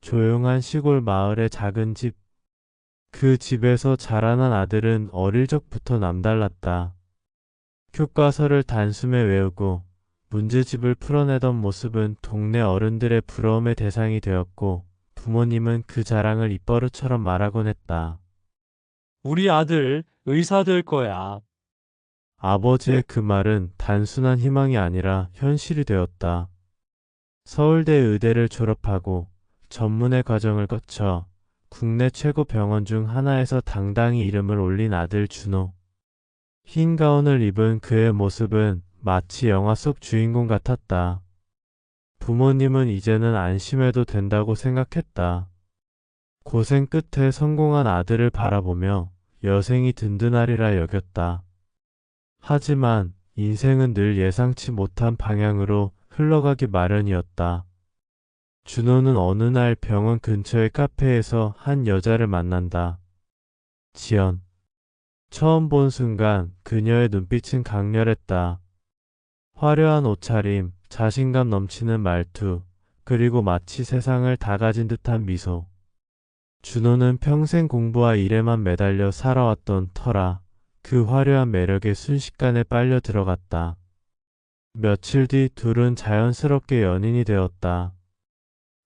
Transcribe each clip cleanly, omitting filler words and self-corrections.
조용한 시골 마을의 작은 집. 그 집에서 자라난 아들은 어릴 적부터 남달랐다. 교과서를 단숨에 외우고 문제집을 풀어내던 모습은 동네 어른들의 부러움의 대상이 되었고, 부모님은 그 자랑을 입버릇처럼 말하곤 했다. 우리 아들 의사 될 거야. 아버지의 그 말은 단순한 희망이 아니라 현실이 되었다. 서울대 의대를 졸업하고 전문의 과정을 거쳐 국내 최고 병원 중 하나에서 당당히 이름을 올린 아들 준호. 흰 가운을 입은 그의 모습은 마치 영화 속 주인공 같았다. 부모님은 이제는 안심해도 된다고 생각했다. 고생 끝에 성공한 아들을 바라보며 여생이 든든하리라 여겼다. 하지만 인생은 늘 예상치 못한 방향으로 흘러가기 마련이었다. 준호는 어느 날 병원 근처의 카페에서 한 여자를 만난다. 지연. 처음 본 순간 그녀의 눈빛은 강렬했다. 화려한 옷차림, 자신감 넘치는 말투, 그리고 마치 세상을 다 가진 듯한 미소. 준호는 평생 공부와 일에만 매달려 살아왔던 터라 그 화려한 매력에 순식간에 빨려 들어갔다. 며칠 뒤 둘은 자연스럽게 연인이 되었다.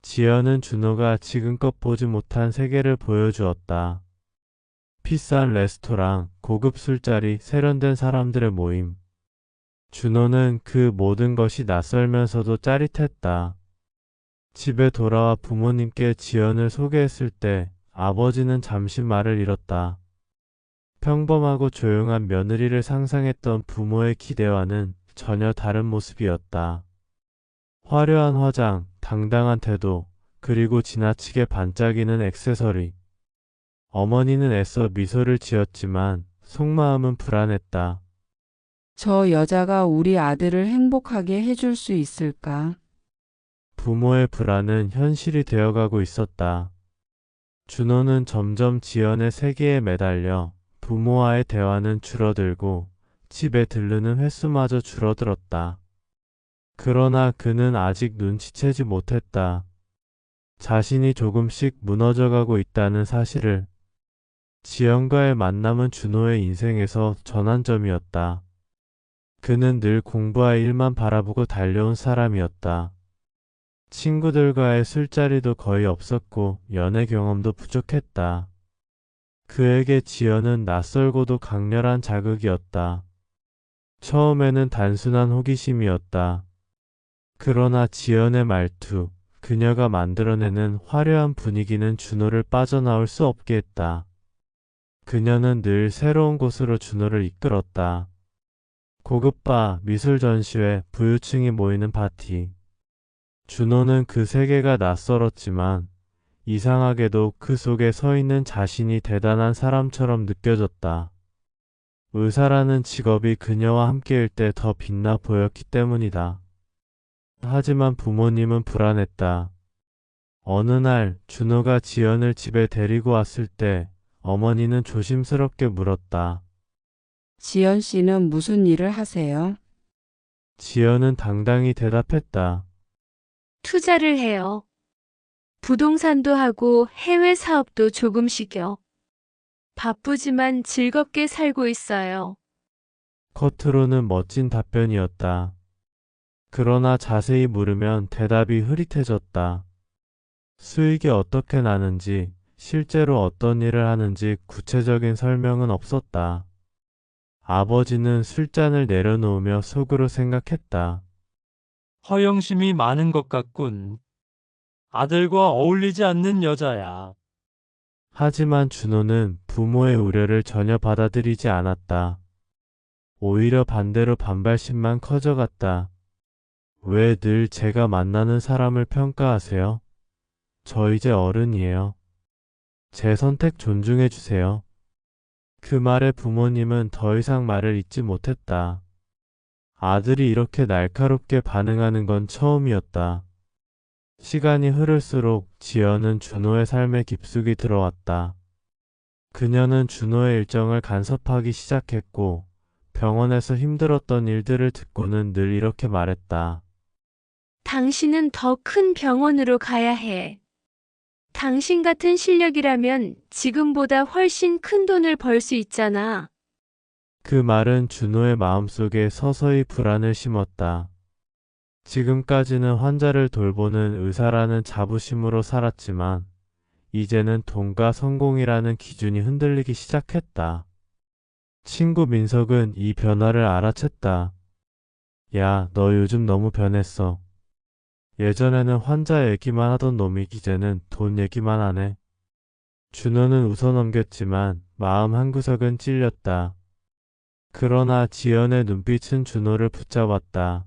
지연은 준호가 지금껏 보지 못한 세계를 보여주었다. 비싼 레스토랑, 고급 술자리, 세련된 사람들의 모임. 준호는 그 모든 것이 낯설면서도 짜릿했다. 집에 돌아와 부모님께 지연을 소개했을 때 아버지는 잠시 말을 잃었다. 평범하고 조용한 며느리를 상상했던 부모의 기대와는 전혀 다른 모습이었다. 화려한 화장, 당당한 태도, 그리고 지나치게 반짝이는 액세서리. 어머니는 애써 미소를 지었지만 속마음은 불안했다. 저 여자가 우리 아들을 행복하게 해줄 수 있을까? 부모의 불안은 현실이 되어가고 있었다. 준호는 점점 지연의 세계에 매달려 부모와의 대화는 줄어들고 집에 들르는 횟수마저 줄어들었다. 그러나 그는 아직 눈치채지 못했다. 자신이 조금씩 무너져가고 있다는 사실을. 지연과의 만남은 준호의 인생에서 전환점이었다. 그는 늘 공부와 일만 바라보고 달려온 사람이었다. 친구들과의 술자리도 거의 없었고 연애 경험도 부족했다. 그에게 지연은 낯설고도 강렬한 자극이었다. 처음에는 단순한 호기심이었다. 그러나 지연의 말투, 그녀가 만들어내는 화려한 분위기는 준호를 빠져나올 수 없게 했다. 그녀는 늘 새로운 곳으로 준호를 이끌었다. 고급 바, 미술 전시회, 부유층이 모이는 파티. 준호는 그 세계가 낯설었지만 이상하게도 그 속에 서 있는 자신이 대단한 사람처럼 느껴졌다. 의사라는 직업이 그녀와 함께일 때 더 빛나 보였기 때문이다. 하지만 부모님은 불안했다. 어느 날 준호가 지연을 집에 데리고 왔을 때 어머니는 조심스럽게 물었다. 지연 씨는 무슨 일을 하세요? 지연은 당당히 대답했다. 투자를 해요. 부동산도 하고 해외 사업도 조금씩요. 바쁘지만 즐겁게 살고 있어요. 겉으로는 멋진 답변이었다. 그러나 자세히 물으면 대답이 흐릿해졌다. 수익이 어떻게 나는지, 실제로 어떤 일을 하는지 구체적인 설명은 없었다. 아버지는 술잔을 내려놓으며 속으로 생각했다. 허영심이 많은 것 같군. 아들과 어울리지 않는 여자야. 하지만 준호는 부모의 우려를 전혀 받아들이지 않았다. 오히려 반대로 반발심만 커져갔다. 왜 늘 제가 만나는 사람을 평가하세요? 저 이제 어른이에요. 제 선택 존중해 주세요. 그 말에 부모님은 더 이상 말을 잇지 못했다. 아들이 이렇게 날카롭게 반응하는 건 처음이었다. 시간이 흐를수록 지연은 준호의 삶에 깊숙이 들어왔다. 그녀는 준호의 일정을 간섭하기 시작했고 병원에서 힘들었던 일들을 듣고는 늘 이렇게 말했다. 당신은 더 큰 병원으로 가야 해. 당신 같은 실력이라면 지금보다 훨씬 큰 돈을 벌 수 있잖아. 그 말은 준호의 마음속에 서서히 불안을 심었다. 지금까지는 환자를 돌보는 의사라는 자부심으로 살았지만 이제는 돈과 성공이라는 기준이 흔들리기 시작했다. 친구 민석은 이 변화를 알아챘다. 야, 너 요즘 너무 변했어. 예전에는 환자 얘기만 하던 놈이 이제는 돈 얘기만 하네. 준호는 웃어넘겼지만 마음 한구석은 찔렸다. 그러나 지연의 눈빛은 준호를 붙잡았다.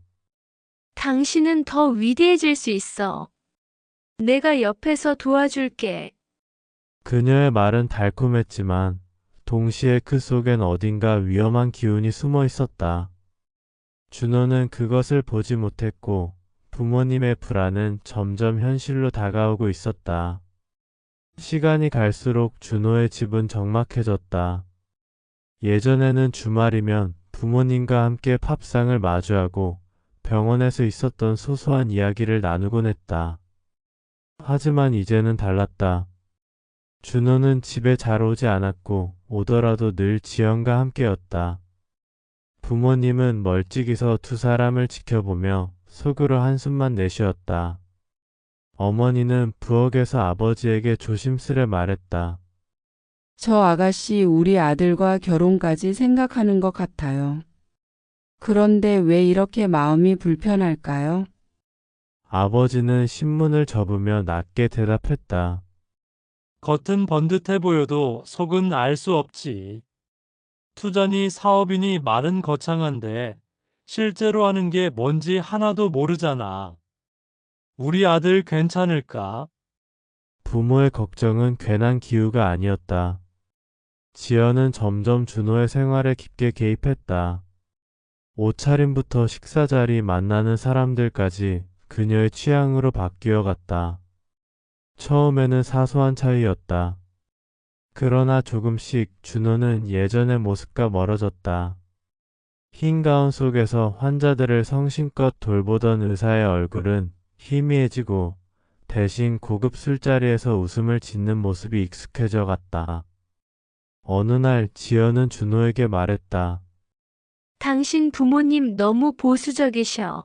당신은 더 위대해질 수 있어. 내가 옆에서 도와줄게. 그녀의 말은 달콤했지만 동시에 그 속엔 어딘가 위험한 기운이 숨어 있었다. 준호는 그것을 보지 못했고 부모님의 불안은 점점 현실로 다가오고 있었다. 시간이 갈수록 준호의 집은 적막해졌다. 예전에는 주말이면 부모님과 함께 밥상을 마주하고 병원에서 있었던 소소한 이야기를 나누곤 했다. 하지만 이제는 달랐다. 준호는 집에 잘 오지 않았고 오더라도 늘 지연과 함께였다. 부모님은 멀찍이서 두 사람을 지켜보며 속으로 한숨만 내쉬었다. 어머니는 부엌에서 아버지에게 조심스레 말했다. 저 아가씨 우리 아들과 결혼까지 생각하는 것 같아요. 그런데 왜 이렇게 마음이 불편할까요? 아버지는 신문을 접으며 낮게 대답했다. 겉은 번듯해 보여도 속은 알 수 없지. 투자니 사업이니 말은 거창한데 실제로 하는 게 뭔지 하나도 모르잖아. 우리 아들 괜찮을까? 부모의 걱정은 괜한 기우가 아니었다. 지연은 점점 준호의 생활에 깊게 개입했다. 옷차림부터 식사 자리 만나는 사람들까지 그녀의 취향으로 바뀌어 갔다. 처음에는 사소한 차이였다. 그러나 조금씩 준호는 예전의 모습과 멀어졌다. 흰 가운 속에서 환자들을 성심껏 돌보던 의사의 얼굴은 희미해지고 대신 고급 술자리에서 웃음을 짓는 모습이 익숙해져 갔다. 어느 날 지연은 준호에게 말했다. 당신 부모님 너무 보수적이셔.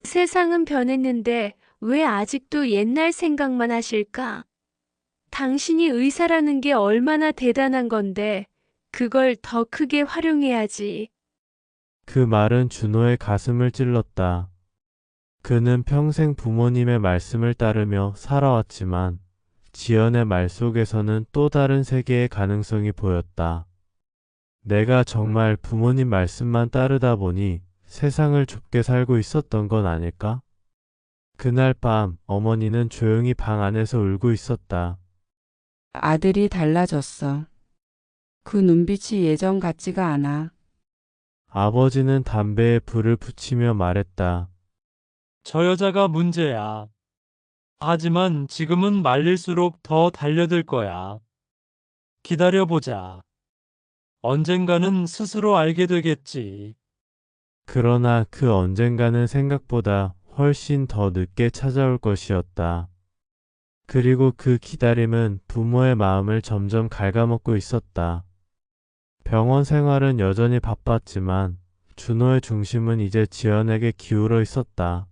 세상은 변했는데 왜 아직도 옛날 생각만 하실까? 당신이 의사라는 게 얼마나 대단한 건데 그걸 더 크게 활용해야지. 그 말은 준호의 가슴을 찔렀다. 그는 평생 부모님의 말씀을 따르며 살아왔지만 지연의 말 속에서는 또 다른 세계의 가능성이 보였다. 내가 정말 부모님 말씀만 따르다 보니 세상을 좁게 살고 있었던 건 아닐까? 그날 밤 어머니는 조용히 방 안에서 울고 있었다. 아들이 달라졌어. 그 눈빛이 예전 같지가 않아. 아버지는 담배에 불을 붙이며 말했다. 저 여자가 문제야. 하지만 지금은 말릴수록 더 달려들 거야. 기다려보자. 언젠가는 스스로 알게 되겠지. 그러나 그 언젠가는 생각보다 훨씬 더 늦게 찾아올 것이었다. 그리고 그 기다림은 부모의 마음을 점점 갉아먹고 있었다. 병원 생활은 여전히 바빴지만 준호의 중심은 이제 지연에게 기울어 있었다.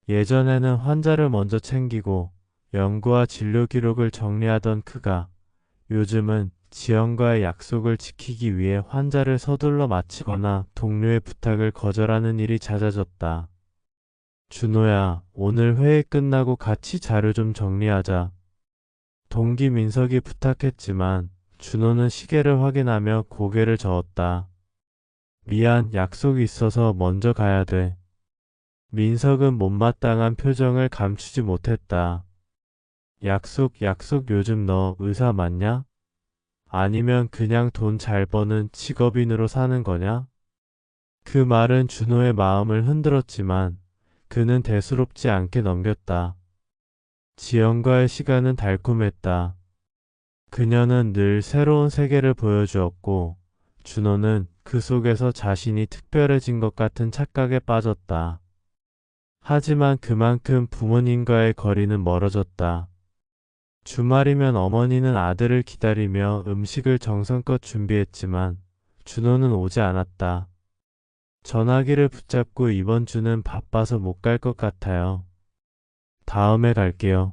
예전에는 환자를 먼저 챙기고 연구와 진료 기록을 정리하던 그가 요즘은 지연과의 약속을 지키기 위해 환자를 서둘러 마치거나 동료의 부탁을 거절하는 일이 잦아졌다. 준호야, 오늘 회의 끝나고 같이 자료 좀 정리하자. 동기 민석이 부탁했지만 준호는 시계를 확인하며 고개를 저었다. 미안, 약속이 있어서 먼저 가야 돼. 민석은 못마땅한 표정을 감추지 못했다. 약속 요즘 너 의사 맞냐? 아니면 그냥 돈 잘 버는 직업인으로 사는 거냐? 그 말은 준호의 마음을 흔들었지만 그는 대수롭지 않게 넘겼다. 지연과의 시간은 달콤했다. 그녀는 늘 새로운 세계를 보여주었고 준호는 그 속에서 자신이 특별해진 것 같은 착각에 빠졌다. 하지만 그만큼 부모님과의 거리는 멀어졌다. 주말이면 어머니는 아들을 기다리며 음식을 정성껏 준비했지만 준호는 오지 않았다. 전화기를 붙잡고 이번 주는 바빠서 못 갈 것 같아요. 다음에 갈게요.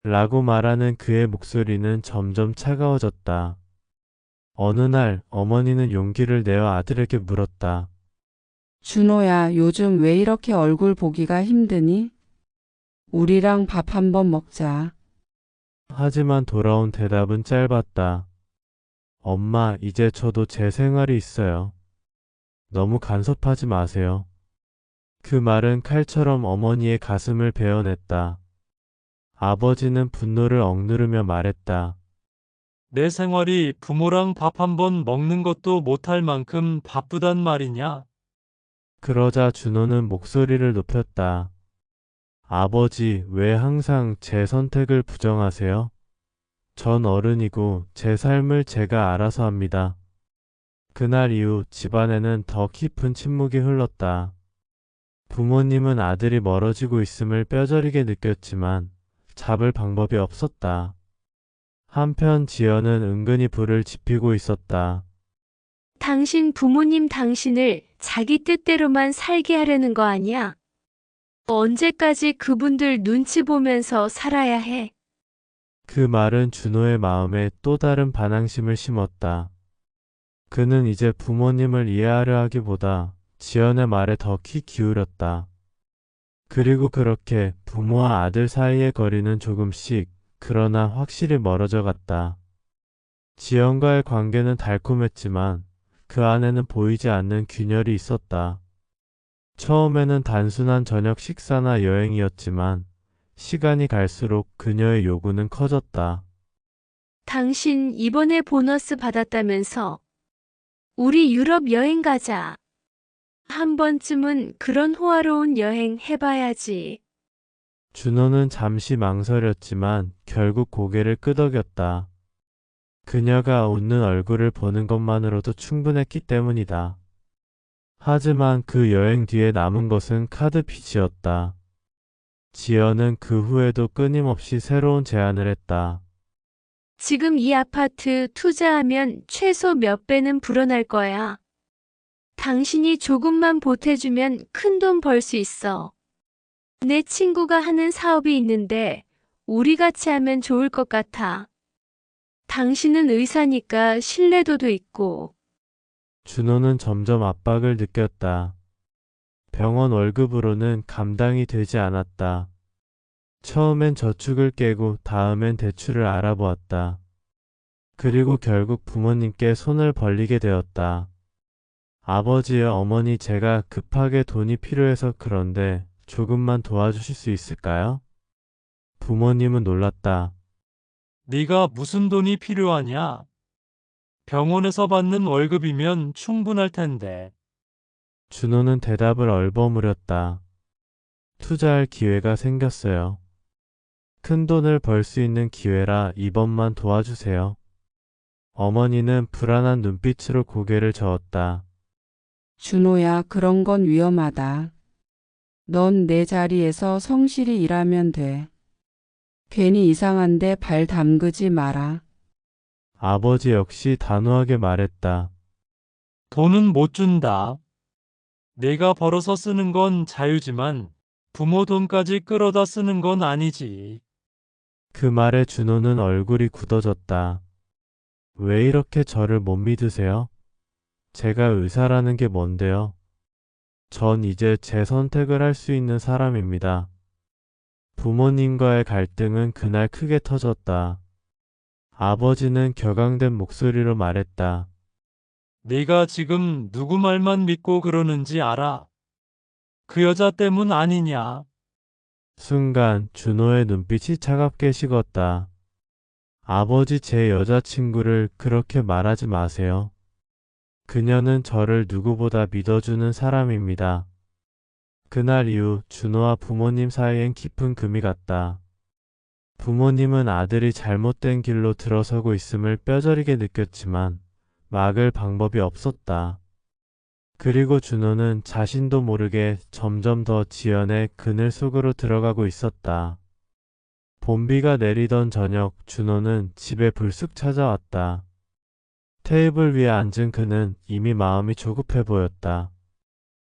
라고 말하는 그의 목소리는 점점 차가워졌다. 어느 날 어머니는 용기를 내어 아들에게 물었다. 준호야, 요즘 왜 이렇게 얼굴 보기가 힘드니? 우리랑 밥 한번 먹자. 하지만 돌아온 대답은 짧았다. 엄마, 이제 저도 제 생활이 있어요. 너무 간섭하지 마세요. 그 말은 칼처럼 어머니의 가슴을 베어냈다. 아버지는 분노를 억누르며 말했다. 내 생활이 부모랑 밥 한번 먹는 것도 못할 만큼 바쁘단 말이냐? 그러자 준호는 목소리를 높였다. 아버지, 왜 항상 제 선택을 부정하세요? 전 어른이고 제 삶을 제가 알아서 합니다. 그날 이후 집안에는 더 깊은 침묵이 흘렀다. 부모님은 아들이 멀어지고 있음을 뼈저리게 느꼈지만 잡을 방법이 없었다. 한편 지연은 은근히 불을 지피고 있었다. 당신 부모님 당신을 자기 뜻대로만 살게 하려는 거 아니야? 언제까지 그분들 눈치 보면서 살아야 해? 그 말은 준호의 마음에 또 다른 반항심을 심었다. 그는 이제 부모님을 이해하려 하기보다 지연의 말에 더 귀 기울였다. 그리고 그렇게 부모와 아들 사이의 거리는 조금씩, 그러나 확실히 멀어져 갔다. 지연과의 관계는 달콤했지만 그 안에는 보이지 않는 균열이 있었다. 처음에는 단순한 저녁 식사나 여행이었지만 시간이 갈수록 그녀의 요구는 커졌다. 당신 이번에 보너스 받았다면서? 우리 유럽 여행 가자. 한 번쯤은 그런 호화로운 여행 해봐야지. 준호는 잠시 망설였지만 결국 고개를 끄덕였다. 그녀가 웃는 얼굴을 보는 것만으로도 충분했기 때문이다. 하지만 그 여행 뒤에 남은 것은 카드 빚이었다. 지연은 그 후에도 끊임없이 새로운 제안을 했다. 지금 이 아파트 투자하면 최소 몇 배는 불어날 거야. 당신이 조금만 보태주면 큰 돈 벌 수 있어. 내 친구가 하는 사업이 있는데 우리 같이 하면 좋을 것 같아. 당신은 의사니까 신뢰도도 있고. 준호는 점점 압박을 느꼈다. 병원 월급으로는 감당이 되지 않았다. 처음엔 저축을 깨고 다음엔 대출을 알아보았다. 그리고 결국 부모님께 손을 벌리게 되었다. 아버지와 어머니, 제가 급하게 돈이 필요해서 그런데 조금만 도와주실 수 있을까요? 부모님은 놀랐다. 네가 무슨 돈이 필요하냐? 병원에서 받는 월급이면 충분할 텐데. 준호는 대답을 얼버무렸다. 투자할 기회가 생겼어요. 큰 돈을 벌 수 있는 기회라 이번만 도와주세요. 어머니는 불안한 눈빛으로 고개를 저었다. 준호야, 그런 건 위험하다. 넌 내 자리에서 성실히 일하면 돼. 괜히 이상한데 발 담그지 마라. 아버지 역시 단호하게 말했다. 돈은 못 준다. 내가 벌어서 쓰는 건 자유지만 부모 돈까지 끌어다 쓰는 건 아니지. 그 말에 준호는 얼굴이 굳어졌다. 왜 이렇게 저를 못 믿으세요? 제가 의사라는 게 뭔데요? 전 이제 제 선택을 할 수 있는 사람입니다. 부모님과의 갈등은 그날 크게 터졌다. 아버지는 격앙된 목소리로 말했다. 네가 지금 누구 말만 믿고 그러는지 알아? 그 여자 때문 아니냐? 순간 준호의 눈빛이 차갑게 식었다. 아버지, 제 여자친구를 그렇게 말하지 마세요. 그녀는 저를 누구보다 믿어주는 사람입니다. 그날 이후 준호와 부모님 사이엔 깊은 금이 갔다. 부모님은 아들이 잘못된 길로 들어서고 있음을 뼈저리게 느꼈지만 막을 방법이 없었다. 그리고 준호는 자신도 모르게 점점 더 지연의 그늘 속으로 들어가고 있었다. 봄비가 내리던 저녁 준호는 집에 불쑥 찾아왔다. 테이블 위에 앉은 그는 이미 마음이 조급해 보였다.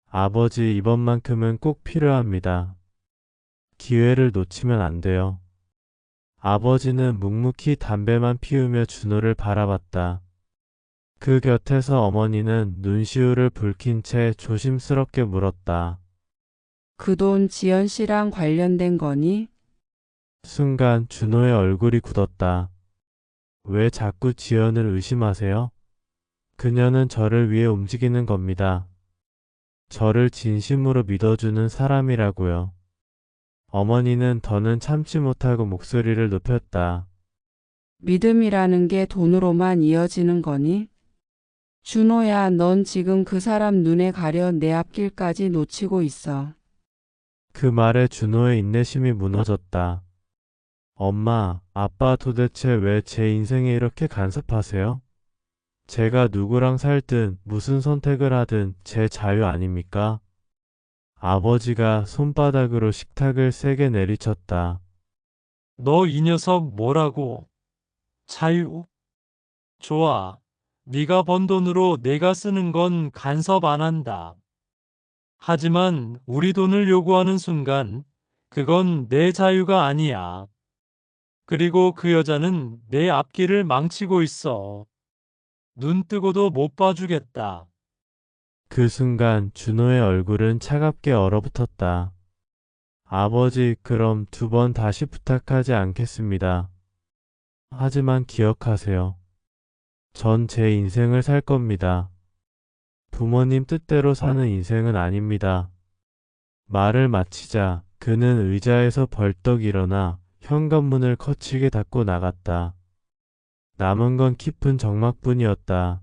아버지, 이번만큼은 꼭 필요합니다. 기회를 놓치면 안 돼요. 아버지는 묵묵히 담배만 피우며 준호를 바라봤다. 그 곁에서 어머니는 눈시울을 붉힌 채 조심스럽게 물었다. 그 돈 지연 씨랑 관련된 거니? 순간 준호의 얼굴이 굳었다. 왜 자꾸 지연을 의심하세요? 그녀는 저를 위해 움직이는 겁니다. 저를 진심으로 믿어주는 사람이라고요. 어머니는 더는 참지 못하고 목소리를 높였다. 믿음이라는 게 돈으로만 이어지는 거니? 준호야, 넌 지금 그 사람 눈에 가려 내 앞길까지 놓치고 있어. 그 말에 준호의 인내심이 무너졌다. 엄마, 아빠 도대체 왜 제 인생에 이렇게 간섭하세요? 제가 누구랑 살든 무슨 선택을 하든 제 자유 아닙니까? 아버지가 손바닥으로 식탁을 세게 내리쳤다. 너 이 녀석 뭐라고? 자유? 좋아. 네가 번 돈으로 내가 쓰는 건 간섭 안 한다. 하지만 우리 돈을 요구하는 순간 그건 내 자유가 아니야. 그리고 그 여자는 내 앞길을 망치고 있어. 눈 뜨고도 못 봐주겠다. 그 순간 준호의 얼굴은 차갑게 얼어붙었다. 아버지, 그럼 2번 다시 부탁하지 않겠습니다. 하지만 기억하세요. 전 제 인생을 살 겁니다. 부모님 뜻대로 사는 인생은 아닙니다. 말을 마치자 그는 의자에서 벌떡 일어나 현관문을 거칠게 닫고 나갔다. 남은 건 깊은 적막뿐이었다.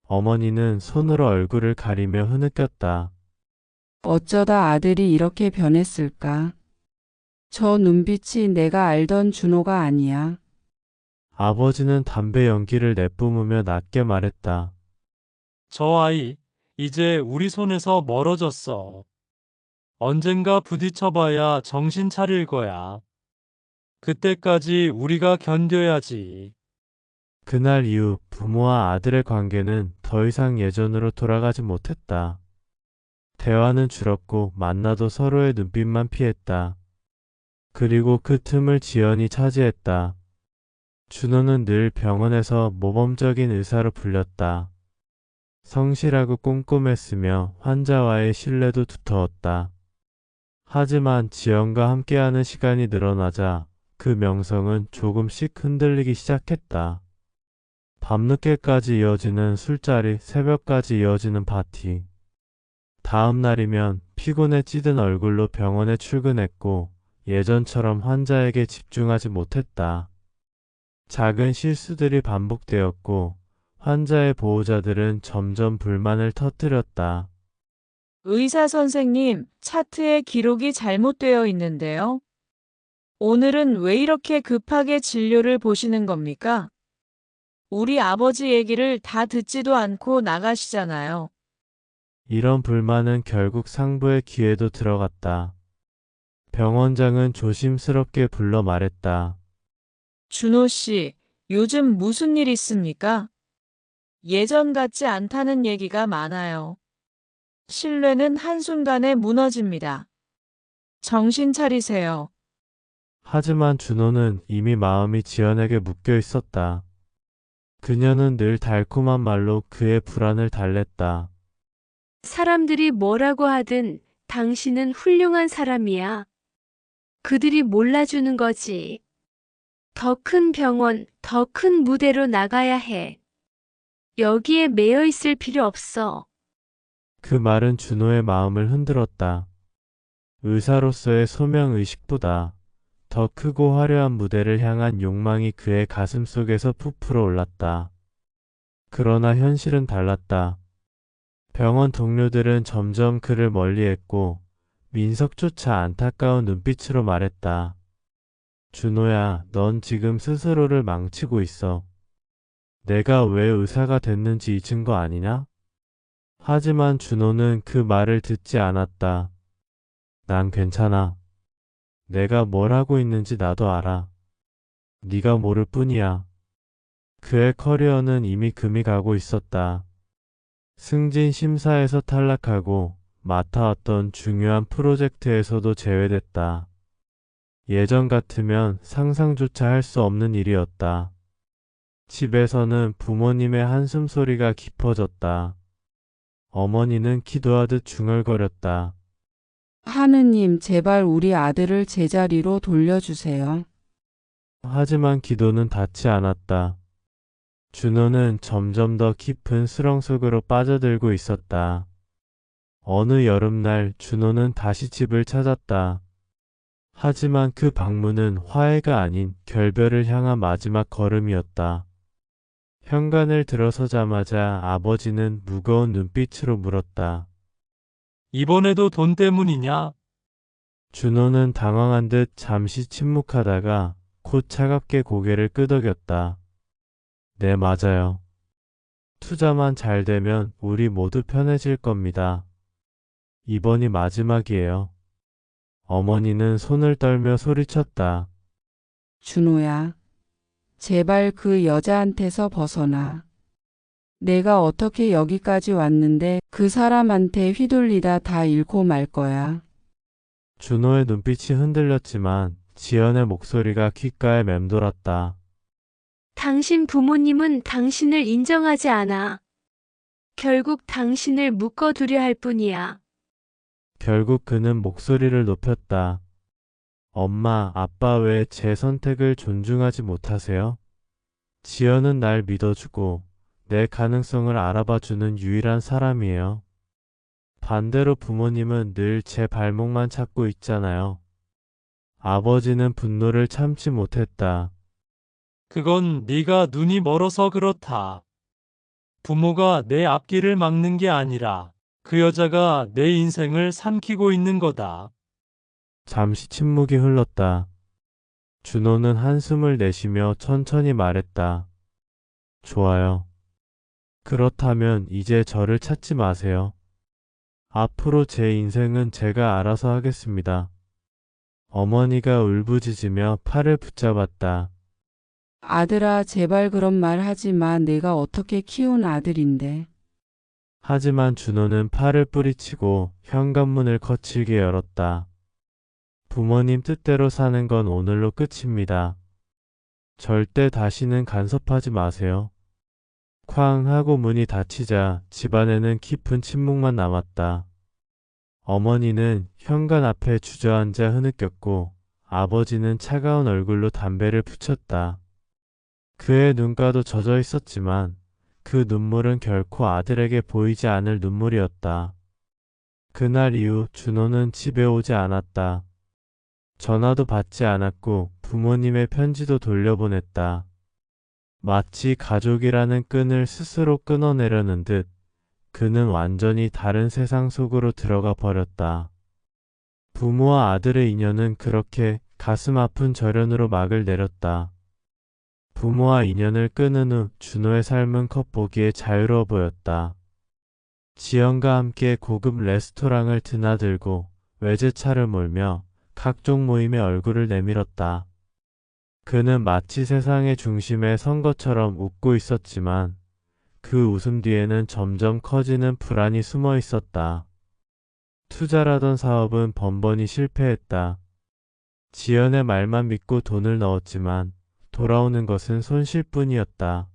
어머니는 손으로 얼굴을 가리며 흐느꼈다. 어쩌다 아들이 이렇게 변했을까? 저 눈빛이 내가 알던 준호가 아니야. 아버지는 담배 연기를 내뿜으며 낮게 말했다. 저 아이, 이제 우리 손에서 멀어졌어. 언젠가 부딪혀봐야 정신 차릴 거야. 그때까지 우리가 견뎌야지. 그날 이후 부모와 아들의 관계는 더 이상 예전으로 돌아가지 못했다. 대화는 줄었고 만나도 서로의 눈빛만 피했다. 그리고 그 틈을 지연이 차지했다. 준호는 늘 병원에서 모범적인 의사로 불렸다. 성실하고 꼼꼼했으며 환자와의 신뢰도 두터웠다. 하지만 지연과 함께하는 시간이 늘어나자 그 명성은 조금씩 흔들리기 시작했다. 밤늦게까지 이어지는 술자리, 새벽까지 이어지는 파티. 다음 날이면 피곤에 찌든 얼굴로 병원에 출근했고 예전처럼 환자에게 집중하지 못했다. 작은 실수들이 반복되었고 환자의 보호자들은 점점 불만을 터뜨렸다. 의사 선생님, 차트에 기록이 잘못되어 있는데요. 오늘은 왜 이렇게 급하게 진료를 보시는 겁니까? 우리 아버지 얘기를 다 듣지도 않고 나가시잖아요. 이런 불만은 결국 상부의 귀에도 들어갔다. 병원장은 조심스럽게 불러 말했다. 준호 씨, 요즘 무슨 일 있습니까? 예전 같지 않다는 얘기가 많아요. 신뢰는 한순간에 무너집니다. 정신 차리세요. 하지만 준호는 이미 마음이 지연에게 묶여 있었다. 그녀는 늘 달콤한 말로 그의 불안을 달랬다. 사람들이 뭐라고 하든 당신은 훌륭한 사람이야. 그들이 몰라주는 거지. 더 큰 병원, 더 큰 무대로 나가야 해. 여기에 매여 있을 필요 없어. 그 말은 준호의 마음을 흔들었다. 의사로서의 소명의식보다 더 크고 화려한 무대를 향한 욕망이 그의 가슴 속에서 부풀어 올랐다. 그러나 현실은 달랐다. 병원 동료들은 점점 그를 멀리했고 민석조차 안타까운 눈빛으로 말했다. 준호야, 넌 지금 스스로를 망치고 있어. 내가 왜 의사가 됐는지 잊은 거 아니냐? 하지만 준호는 그 말을 듣지 않았다. 난 괜찮아. 내가 뭘 하고 있는지 나도 알아. 네가 모를 뿐이야. 그의 커리어는 이미 금이 가고 있었다. 승진 심사에서 탈락하고 맡아왔던 중요한 프로젝트에서도 제외됐다. 예전 같으면 상상조차 할 수 없는 일이었다. 집에서는 부모님의 한숨 소리가 깊어졌다. 어머니는 기도하듯 중얼거렸다. 하느님, 제발 우리 아들을 제자리로 돌려주세요. 하지만 기도는 닿지 않았다. 준호는 점점 더 깊은 수렁 속으로 빠져들고 있었다. 어느 여름날 준호는 다시 집을 찾았다. 하지만 그 방문은 화해가 아닌 결별을 향한 마지막 걸음이었다. 현관을 들어서자마자 아버지는 무거운 눈빛으로 물었다. 이번에도 돈 때문이냐? 준호는 당황한 듯 잠시 침묵하다가 곧 차갑게 고개를 끄덕였다. 네, 맞아요. 투자만 잘 되면 우리 모두 편해질 겁니다. 이번이 마지막이에요. 어머니는 손을 떨며 소리쳤다. 준호야, 제발 그 여자한테서 벗어나. 내가 어떻게 여기까지 왔는데 그 사람한테 휘둘리다 다 잃고 말 거야. 준호의 눈빛이 흔들렸지만 지연의 목소리가 귓가에 맴돌았다. 당신 부모님은 당신을 인정하지 않아. 결국 당신을 묶어두려 할 뿐이야. 결국 그는 목소리를 높였다. 엄마, 아빠 왜 제 선택을 존중하지 못하세요? 지연은 날 믿어주고 내 가능성을 알아봐주는 유일한 사람이에요. 반대로 부모님은 늘 제 발목만 잡고 있잖아요. 아버지는 분노를 참지 못했다. 그건 네가 눈이 멀어서 그렇다. 부모가 내 앞길을 막는 게 아니라 그 여자가 내 인생을 삼키고 있는 거다. 잠시 침묵이 흘렀다. 준호는 한숨을 내쉬며 천천히 말했다. 좋아요. 그렇다면 이제 저를 찾지 마세요. 앞으로 제 인생은 제가 알아서 하겠습니다. 어머니가 울부짖으며 팔을 붙잡았다. 아들아, 제발 그런 말 하지 마. 내가 어떻게 키운 아들인데. 하지만 준호는 팔을 뿌리치고 현관문을 거칠게 열었다. 부모님 뜻대로 사는 건 오늘로 끝입니다. 절대 다시는 간섭하지 마세요. 쾅 하고 문이 닫히자 집안에는 깊은 침묵만 남았다. 어머니는 현관 앞에 주저앉아 흐느꼈고 아버지는 차가운 얼굴로 담배를 붙였다. 그의 눈가도 젖어 있었지만 그 눈물은 결코 아들에게 보이지 않을 눈물이었다. 그날 이후 준호는 집에 오지 않았다. 전화도 받지 않았고 부모님의 편지도 돌려보냈다. 마치 가족이라는 끈을 스스로 끊어내려는 듯 그는 완전히 다른 세상 속으로 들어가 버렸다. 부모와 아들의 인연은 그렇게 가슴 아픈 절연으로 막을 내렸다. 부모와 인연을 끊은 후 준호의 삶은 겉보기에 자유로워 보였다. 지연과 함께 고급 레스토랑을 드나들고 외제차를 몰며 각종 모임에 얼굴을 내밀었다. 그는 마치 세상의 중심에 선 것처럼 웃고 있었지만 그 웃음 뒤에는 점점 커지는 불안이 숨어 있었다. 투자라던 사업은 번번이 실패했다. 지연의 말만 믿고 돈을 넣었지만 돌아오는 것은 손실뿐이었다.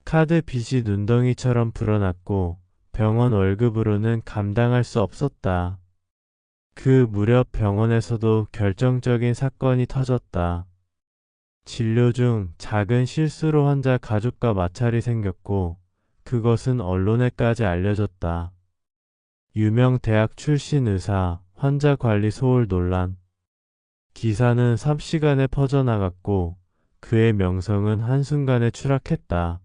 카드 빚이 눈덩이처럼 불어났고 병원 월급으로는 감당할 수 없었다. 그 무렵 병원에서도 결정적인 사건이 터졌다. 진료 중 작은 실수로 환자 가족과 마찰이 생겼고 그것은 언론에까지 알려졌다. 유명 대학 출신 의사, 환자 관리 소홀 논란. 기사는 삽시간에 퍼져나갔고 그의 명성은 한순간에 추락했다.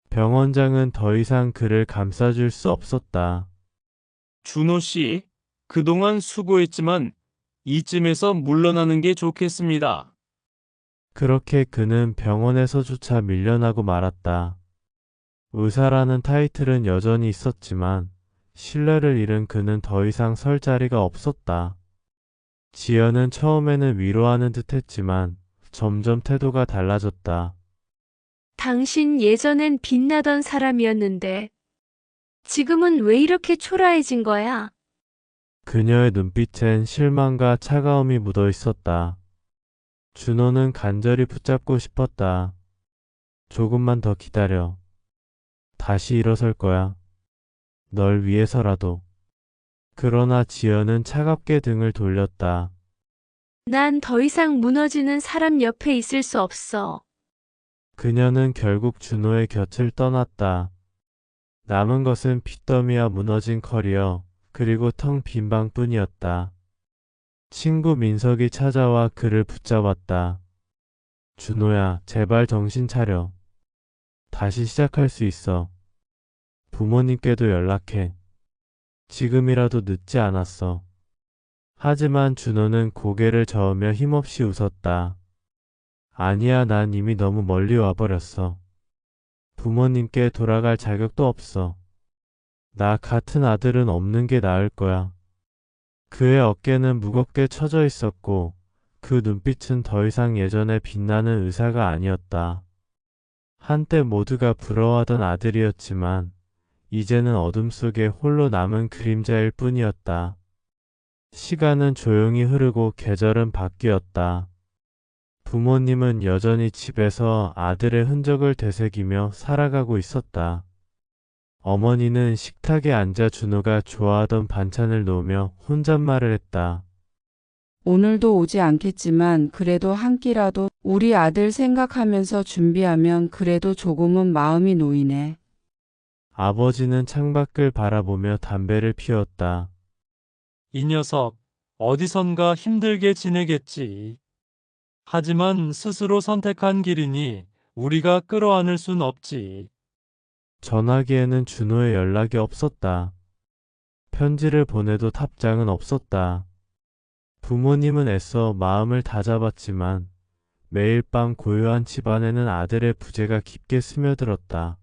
병원장은 더 이상 그를 감싸줄 수 없었다. 준호 씨, 그동안 수고했지만 이쯤에서 물러나는 게 좋겠습니다. 그렇게 그는 병원에서조차 밀려나고 말았다. 의사라는 타이틀은 여전히 있었지만 신뢰를 잃은 그는 더 이상 설 자리가 없었다. 지연은 처음에는 위로하는 듯 했지만 점점 태도가 달라졌다. 당신 예전엔 빛나던 사람이었는데 지금은 왜 이렇게 초라해진 거야? 그녀의 눈빛엔 실망과 차가움이 묻어 있었다. 준호는 간절히 붙잡고 싶었다. 조금만 더 기다려. 다시 일어설 거야. 널 위해서라도. 그러나 지연은 차갑게 등을 돌렸다. 난 더 이상 무너지는 사람 옆에 있을 수 없어. 그녀는 결국 준호의 곁을 떠났다. 남은 것은 핏더미와 무너진 커리어, 그리고 텅 빈 방뿐이었다. 친구 민석이 찾아와 그를 붙잡았다. 준호야, 제발 정신 차려. 다시 시작할 수 있어. 부모님께도 연락해. 지금이라도 늦지 않았어. 하지만 준호는 고개를 저으며 힘없이 웃었다. 아니야, 난 이미 너무 멀리 와버렸어. 부모님께 돌아갈 자격도 없어. 나 같은 아들은 없는 게 나을 거야. 그의 어깨는 무겁게 처져 있었고 그 눈빛은 더 이상 예전에 빛나는 의사가 아니었다. 한때 모두가 부러워하던 아들이었지만 이제는 어둠 속에 홀로 남은 그림자일 뿐이었다. 시간은 조용히 흐르고 계절은 바뀌었다. 부모님은 여전히 집에서 아들의 흔적을 되새기며 살아가고 있었다. 어머니는 식탁에 앉아 준호가 좋아하던 반찬을 놓으며 혼잣말을 했다. 오늘도 오지 않겠지만 그래도 한 끼라도 우리 아들 생각하면서 준비하면 그래도 조금은 마음이 놓이네. 아버지는 창밖을 바라보며 담배를 피웠다. 이 녀석 어디선가 힘들게 지내겠지. 하지만 스스로 선택한 길이니 우리가 끌어안을 순 없지. 전화기에는 준호의 연락이 없었다. 편지를 보내도 답장은 없었다. 부모님은 애써 마음을 다잡았지만 매일 밤 고요한 집안에는 아들의 부재가 깊게 스며들었다.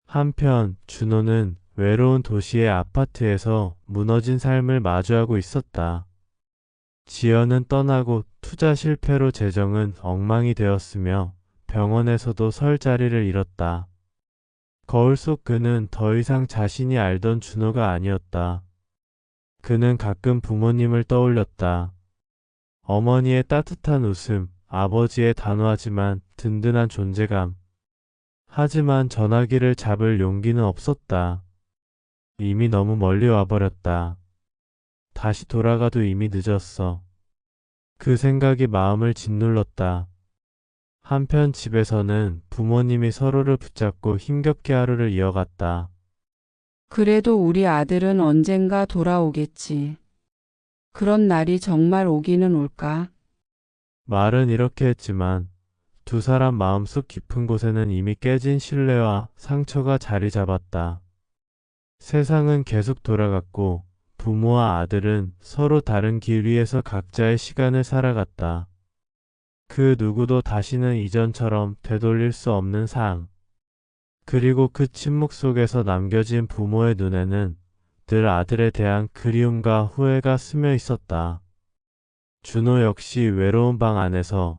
한편 준호는 외로운 도시의 아파트에서 무너진 삶을 마주하고 있었다. 지연은 떠나고 투자 실패로 재정은 엉망이 되었으며 병원에서도 설 자리를 잃었다. 거울 속 그는 더 이상 자신이 알던 준호가 아니었다. 그는 가끔 부모님을 떠올렸다. 어머니의 따뜻한 웃음, 아버지의 단호하지만 든든한 존재감. 하지만 전화기를 잡을 용기는 없었다. 이미 너무 멀리 와버렸다. 다시 돌아가도 이미 늦었어. 그 생각이 마음을 짓눌렀다. 한편 집에서는 부모님이 서로를 붙잡고 힘겹게 하루를 이어갔다. 그래도 우리 아들은 언젠가 돌아오겠지. 그런 날이 정말 오기는 올까? 말은 이렇게 했지만 두 사람 마음속 깊은 곳에는 이미 깨진 신뢰와 상처가 자리 잡았다. 세상은 계속 돌아갔고 부모와 아들은 서로 다른 길 위에서 각자의 시간을 살아갔다. 그 누구도 다시는 이전처럼 되돌릴 수 없는 삶. 그리고 그 침묵 속에서 남겨진 부모의 눈에는 늘 아들에 대한 그리움과 후회가 스며 있었다. 준호 역시 외로운 방 안에서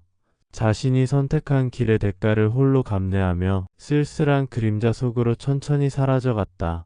자신이 선택한 길의 대가를 홀로 감내하며 쓸쓸한 그림자 속으로 천천히 사라져갔다.